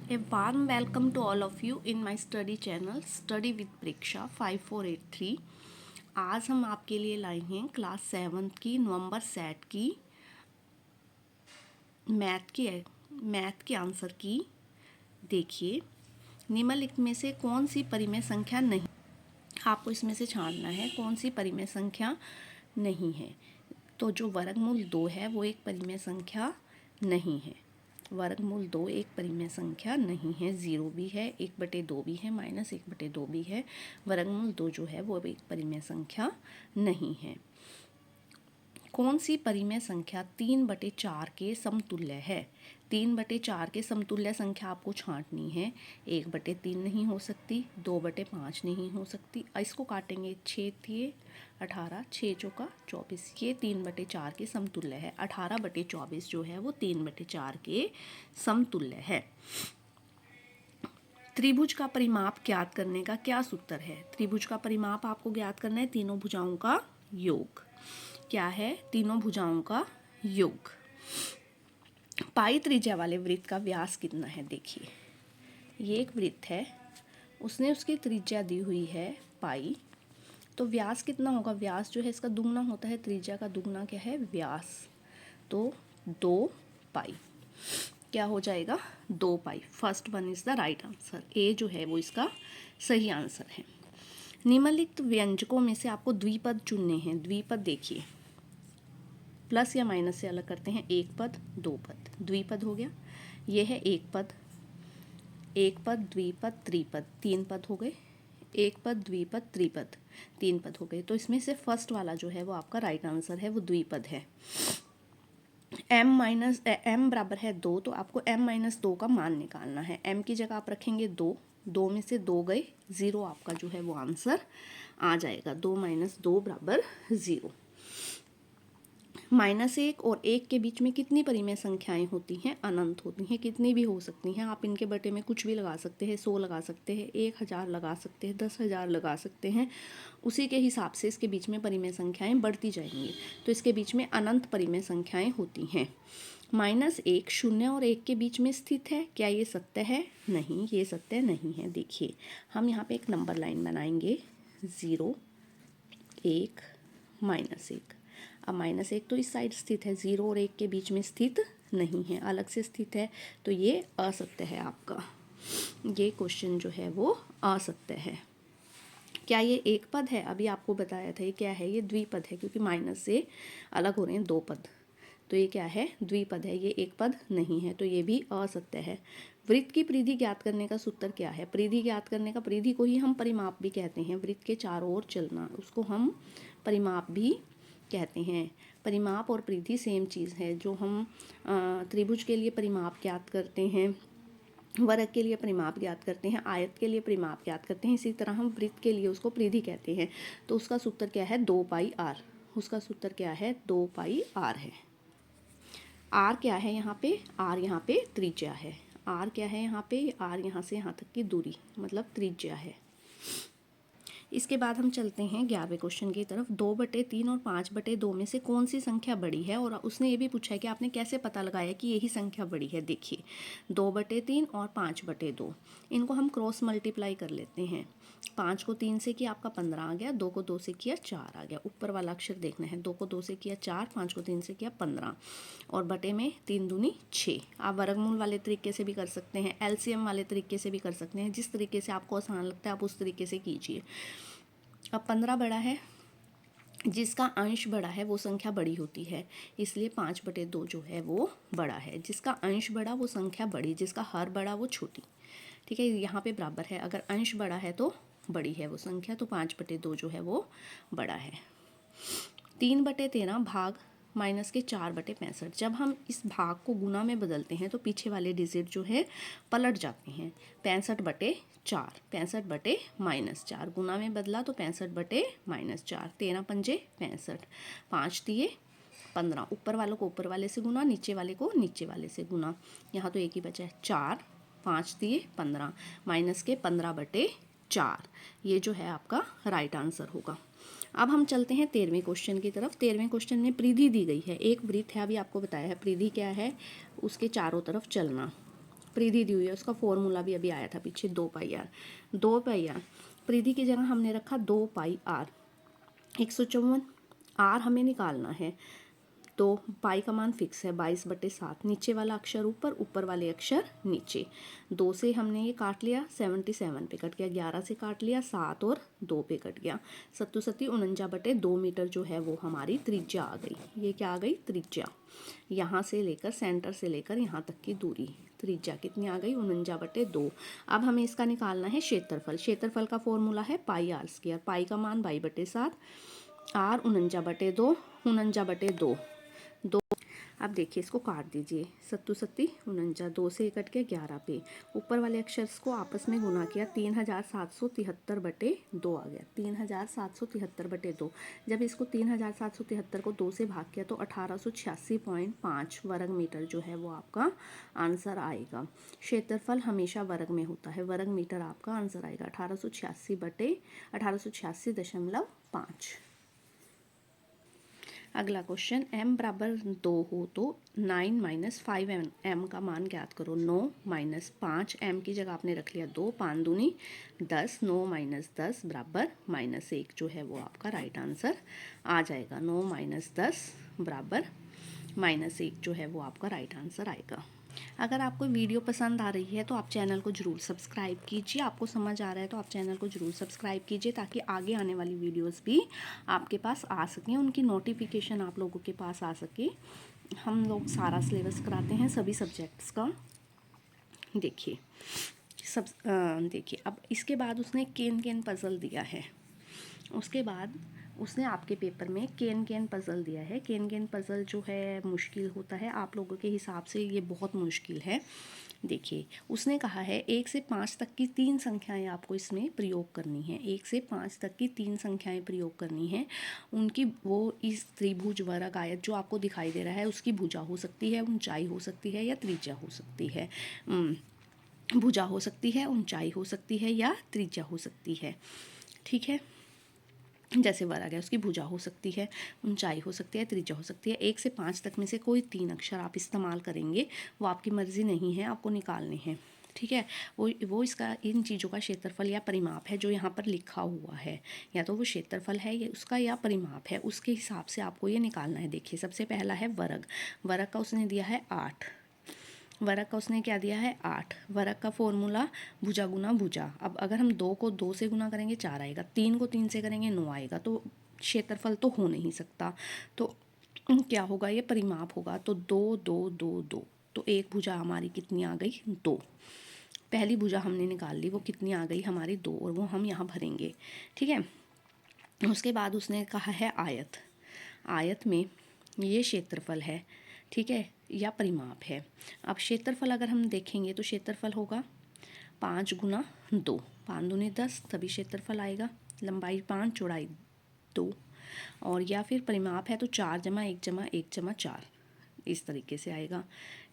A warm welcome to all of you in my study channel Study with Preksha 5483। आज हम आपके लिए लाए हैं क्लास 7 की नवंबर सेट की मैथ के आंसर की। देखिए, निम्नलिखित में से कौन सी परिमेय संख्या नहीं, आपको इसमें से छांटना है कौन सी परिमेय संख्या नहीं है। तो जो वर्गमूल 2 है वो एक परिमेय संख्या नहीं है। वर्गमूल 2 एक परिमेय संख्या नहीं है। 0 भी है, 1/2 भी है, -1/2 भी है। वर्गमूल 2 जो है वो एक परिमेय संख्या नहीं है। कौन सी परिमेय संख्या 3/4 के समतुल्य है? 3/4 के समतुल्य संख्या आपको छांटनी है। 1/3 नहीं हो सकती, 2/5 नहीं हो सकती। इसको काटेंगे 6 तिये 18, 6 चौका 24। ये 3/4 के समतुल्य है। 18/24 जो है वो 3/4 के समतुल्य है। त्रिभुज का परिमाप ज्ञात करने का क्या सूत्र है? त्रिभुज का परिमाप आपको ज्ञात करना है तीनों भुजाओं का योग। क्या है? तीनों भुजाओं का योग। पाई त्रिज्या वाले वृत्त का व्यास कितना है? देखिए, ये एक वृत्त है, उसने उसकी त्रिज्या दी हुई है पाई, तो व्यास कितना होगा? व्यास जो है इसका दुगना होता है, त्रिज्या का दुगना क्या है? व्यास। तो 2 पाई क्या हो जाएगा? 2 पाई। First one is the right answer. ए जो है वो इसका सही आंसर है। निम्नलिखित व्यंजकों में से आपको द्विपद चुनने हैं। द्विपद देखिए, प्लस या माइनस से अलग करते हैं। एक पद, दो पद, द्विपद हो गया। ये है एक पद, द्विपद, त्रिपद, 3 पद हो गए। एक पद, द्विपद, त्रिपद, 3 पद हो गए। तो इसमें से फर्स्ट वाला जो है वो आपका राइट आंसर है, वो द्विपद है। m बराबर है 2, तो आपको m-2 का मान निकालना है। m की जगह आप रखेंगे 2, 2 में से 2 गए, 0 आपका जो है वो आंसर आ जाएगा। 2 - 2 बराबर 0। -1 और 1 के बीच में कितनी परिमेय संख्याएं होती हैं? अनंत होती हैं। कितनी भी हो सकती हैं, आप इनके बटे में कुछ भी लगा सकते हैं। 100 लगा सकते हैं, 1000 लगा सकते हैं, 10,000 लगा सकते हैं। उसी के हिसाब से इसके बीच में परिमेय संख्याएं बढ़ती जाएंगी। तो इसके बीच में अनंत परिमेय संख्याएं होती हैं। -1 0 और 1 के बीच में स्थित है। क्या ये सत्य है? नहीं, ये सत्य नहीं है। देखिए, हम यहाँ पे एक नंबर लाइन बनाएंगे, 0 1 -1। अब -1 तो इस साइड स्थित है, 0 और 1 के बीच में स्थित नहीं है, अलग से स्थित है। तो ये असत्य है आपका। ये क्वेश्चन जो है वो असत्य है। क्या ये एक पद है? अभी आपको बताया था ये क्या है, ये द्विपद है, क्योंकि माइनस से अलग हो रहे हैं 2 पद। तो ये क्या है? द्विपद है, ये एक पद नहीं है। तो ये भी असत्य है। वृत्त की परिधि ज्ञात करने का सूत्र क्या है? परिधि ज्ञात करने का, परिधि को ही हम परिमाप भी कहते हैं। वृत्त के चारों ओर चलना, उसको हम परिमाप भी कहते हैं। परिमाप और परिधि सेम चीज़ है। जो हम त्रिभुज के लिए परिमाप ज्ञात करते हैं, वर्ग के लिए परिमाप ज्ञात करते हैं, आयत के लिए परिमाप ज्ञात करते हैं, इसी तरह हम वृत्त के लिए उसको परिधि कहते हैं। तो उसका सूत्र क्या है? 2πr। उसका सूत्र क्या है? 2πr है। r क्या है यहाँ पे? r यहाँ पे त्रिज्या है। r क्या है यहाँ पे? r यहाँ से यहाँ तक की दूरी, मतलब त्रिज्या है। इसके बाद हम चलते हैं 11वें क्वेश्चन की तरफ। 2/3 और 5/2 में से कौन सी संख्या बड़ी है? और उसने ये भी पूछा है कि आपने कैसे पता लगाया कि यही संख्या बड़ी है। देखिए, 2/3 और 5/2, इनको हम क्रॉस मल्टीप्लाई कर लेते हैं। 5 को 3 से किया आपका 15 आ गया, 2 को 2 से किया 4 आ गया। ऊपर वाला अक्षर देखना है। 2 को 2 से किया 4, 5 को 3 से किया 15, और बटे में 3 दूनी 6। आप वर्गमूल वाले तरीके से भी कर सकते हैं, LCM वाले तरीके से भी कर सकते हैं। जिस तरीके से आपको आसान लगता है आप उस तरीके से कीजिए। अब 15 बड़ा है, जिसका अंश बड़ा है वो संख्या बड़ी होती है, इसलिए 5/2 जो है वो बड़ा है। जिसका अंश बड़ा वो संख्या बड़ी, जिसका हर बड़ा वो छोटी। ठीक है, यहाँ पे बराबर है। अगर अंश बड़ा है तो बड़ी है वो संख्या, तो 5/2 जो है वो बड़ा है। 3/13 भाग -4/65। जब हम इस भाग को गुना में बदलते हैं तो पीछे वाले डिजिट जो है पलट जाते हैं। 65/4, 65/-4, गुना में बदला तो 65/-4, 13 पंजे 65, 5 दिए 15। ऊपर वालों को ऊपर वाले से गुना, नीचे वाले को नीचे वाले से गुना। यहाँ तो एक ही बचा है, 4, 5 दिए 15, माइनस के 15/4। ये जो है आपका राइट आंसर होगा। अब हम चलते हैं 13वें क्वेश्चन की तरफ। 13वें क्वेश्चन में परिधि दी गई है। एक वृत्त है, अभी आपको बताया है परिधि क्या है, उसके चारों तरफ चलना। परिधि दी हुई है, उसका फॉर्मूला भी अभी आया था पीछे, 2 पाई आर। 2 पाई आर परिधि की जगह हमने रखा 2 पाई आर, 154। आर हमें निकालना है, तो पाई का मान फिक्स है 22/7, नीचे वाला अक्षर ऊपर, ऊपर वाले अक्षर नीचे। 2 से हमने ये काट लिया, 77 पे कट गया, 11 से काट लिया, 7 और 2 पे कट गया, 7 सत्ती 49/2 मीटर जो है वो हमारी त्रिज्या आ गई। ये क्या आ गई? त्रिज्या। यहाँ से लेकर सेंटर से लेकर यहाँ तक की दूरी, त्रिज्या कितनी आ गई? 49/2। अब हमें इसका निकालना है क्षेत्रफल। क्षेत्रफल का फॉर्मूला है पाई आर स्क्वायर, पाई का मान 22/7, आर 49/2, 49/2। अब देखिए इसको काट दीजिए, 7 सत्ती 49, 2 से कट के 11 पे, ऊपर वाले अक्षर को आपस में गुना किया, 3773/2 आ गया, 3773/2। जब इसको 3773 को 2 से भाग किया तो 1886.5 वर्ग मीटर जो है वो आपका आंसर आएगा। क्षेत्रफल हमेशा वर्ग में होता है, वर्ग मीटर आपका आंसर आएगा 1886/1886.5। अगला क्वेश्चन, m बराबर 2 हो तो 9 - 5m m का मान ज्ञात करो। 9 - 5, m की जगह आपने रख लिया 2, 5 दूनी 10, 9 - 10 बराबर -1 जो है वो आपका राइट आंसर आ जाएगा। 9 - 10 बराबर -1 जो है वो आपका राइट आंसर आएगा। अगर आपको वीडियो पसंद आ रही है तो आप चैनल को ज़रूर सब्सक्राइब कीजिए, आपको समझ आ रहा है तो आप चैनल को ज़रूर सब्सक्राइब कीजिए ताकि आगे आने वाली वीडियोस भी आपके पास आ सकें, उनकी नोटिफिकेशन आप लोगों के पास आ सके। हम लोग सारा सिलेबस कराते हैं सभी सब्जेक्ट्स का। देखिए देखिए अब इसके बाद उसने केन केन पजल दिया है, उसके बाद उसने आपके पेपर में केन केन पज़ल दिया है। केन केन पज़ल जो है मुश्किल होता है, आप लोगों के हिसाब से ये बहुत मुश्किल है। देखिए उसने कहा है 1 से 5 तक की 3 संख्याएं आपको इसमें प्रयोग करनी है। 1 से 5 तक की 3 संख्याएं प्रयोग करनी है, उनकी वो इस त्रिभुज वर्ग आयत जो आपको दिखाई दे रहा है उसकी भुजा हो सकती है, ऊंचाई हो सकती है या त्रिज्या हो सकती है। भुजा हो सकती है, ऊंचाई हो सकती है या त्रिज्या हो सकती है। ठीक है, जैसे वर्ग है उसकी भुजा हो सकती है, ऊंचाई हो सकती है, त्रिज्या हो सकती है। 1 से 5 तक में से कोई 3 अक्षर आप इस्तेमाल करेंगे, वो आपकी मर्जी नहीं है, आपको निकालने हैं। ठीक है, वो इसका इन चीज़ों का क्षेत्रफल या परिमाप है जो यहाँ पर लिखा हुआ है, या तो वो क्षेत्रफल है या उसका या परिमाप है, उसके हिसाब से आपको ये निकालना है। देखिए सबसे पहला है वर्ग, वर्ग का उसने दिया है 8, वर्ग का उसने क्या दिया है 8। वर्ग का फॉर्मूला भुजा गुना भुजा। अब अगर हम 2 को 2 से गुना करेंगे 4 आएगा, 3 को 3 से करेंगे 9 आएगा, तो क्षेत्रफल तो हो नहीं सकता, तो क्या होगा? ये परिमाप होगा। तो 2 2 2 2, तो एक भुजा हमारी कितनी आ गई? 2। पहली भुजा हमने निकाल ली, वो कितनी आ गई हमारी? 2, और वो हम यहाँ भरेंगे। ठीक है, उसके बाद उसने कहा है आयत, आयत में ये क्षेत्रफल है, ठीक है, या परिमाप है। अब क्षेत्रफल अगर हम देखेंगे तो क्षेत्रफल होगा 5 गुना 2, 5 दूनी 10, तभी क्षेत्रफल आएगा। लंबाई 5, चौड़ाई 2, और या फिर परिमाप है तो 4 + 1 + 1 + 4, इस तरीके से आएगा।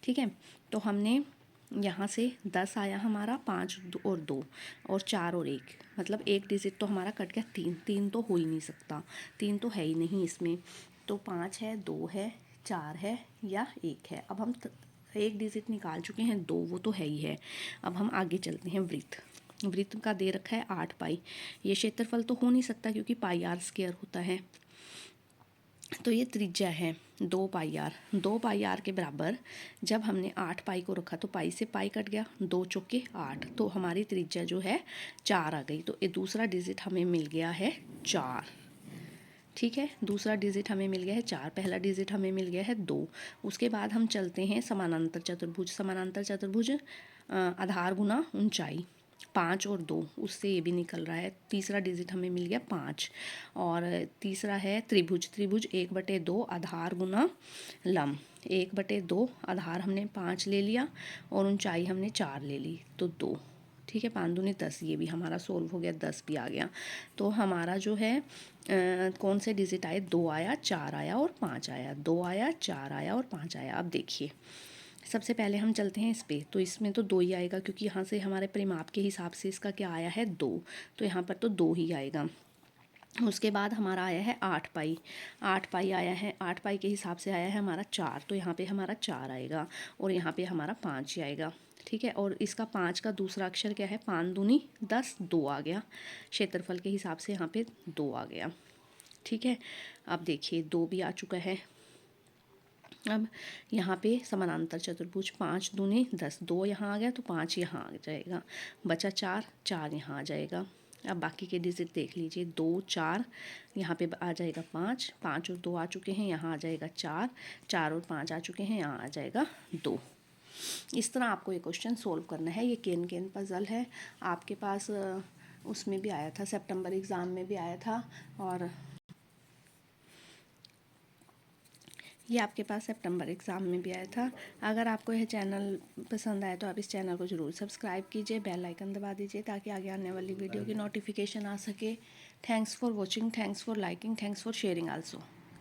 ठीक है, तो हमने यहाँ से 10 आया हमारा, 5 और 2 और 4 और 1, मतलब एक डिजिट तो हमारा कट गया। 3, 3 तो हो ही नहीं सकता, 3 तो है ही नहीं इसमें। तो 5 है, 2 है, 4 है या 1 है। अब हम एक डिजिट निकाल चुके हैं, 2 वो तो है ही है। अब हम आगे चलते हैं। वृत्त, वृत्त का दे रखा है 8 पाई, ये क्षेत्रफल तो हो नहीं सकता क्योंकि पाई आर स्क्वायर होता है, तो ये त्रिज्या है 2 पाई आर। 2 पाई आर के बराबर जब हमने 8 पाई को रखा तो पाई से पाई कट गया, 2 चौके 8, तो हमारी त्रिज्या जो है 4 आ गई। तो ये दूसरा डिजिट हमें मिल गया है 4। ठीक है, दूसरा डिजिट हमें मिल गया है 4, पहला डिजिट हमें मिल गया है 2। उसके बाद हम चलते हैं समानांतर चतुर्भुज। समानांतर चतुर्भुज आधार गुना ऊंचाई, 5 और 2, उससे ये भी निकल रहा है। तीसरा डिजिट हमें मिल गया 5, और तीसरा है त्रिभुज। त्रिभुज 1/2 आधार गुना लंब, 1/2 आधार हमने 5 ले लिया और ऊंचाई हमने 4 ले ली, तो 2। ठीक है, 5 दूनी 10, ये भी हमारा सोल्व हो गया, 10 भी आ गया। तो हमारा जो है कौन से डिजिट आए? 2 आया, 4 आया और 5 आया, 2 आया, 4 आया और 5 आया। अब देखिए सबसे पहले हम चलते हैं इस पे, तो इसमें तो 2 ही आएगा क्योंकि यहाँ से हमारे परिमाप के हिसाब से इसका क्या आया है? 2, तो यहाँ पर तो 2 ही आएगा। उसके बाद हमारा आया है 8 पाई, 8 पाई आया है, 8 पाई के हिसाब से आया है हमारा 4, तो यहाँ पे हमारा 4 आएगा और यहाँ पे हमारा 5 ही आएगा। ठीक है। और इसका 5 का दूसरा अक्षर क्या है, 5 दूनी 10, 2 आ गया। क्षेत्रफल के हिसाब से यहाँ पे 2 आ गया। ठीक है, अब देखिए 2 भी आ चुका है। अब यहाँ पे समानांतर चतुर्भुज 5 दूनी 10, 2 यहाँ आ गया तो 5 यहाँ आ जाएगा, बचा 4, 4 यहाँ आ जाएगा। अब बाकी के डिजिट देख लीजिए, 2 4 यहाँ पे आ जाएगा 5, 5 और 2 आ चुके हैं, यहाँ आ जाएगा 4, 4 और 5 आ चुके हैं, यहाँ आ जाएगा 2। इस तरह आपको ये क्वेश्चन सोल्व करना है। ये केन केन पजल है, आपके पास उसमें भी आया था, सितंबर एग्ज़ाम में भी आया था, और ये आपके पास सितंबर एग्ज़ाम में भी आया था। अगर आपको यह चैनल पसंद आए तो आप इस चैनल को ज़रूर सब्सक्राइब कीजिए, बेल आइकन दबा दीजिए ताकि आगे आने वाली वीडियो की नोटिफिकेशन आ सके। Thanks for watching, thanks for liking, thanks for sharing also.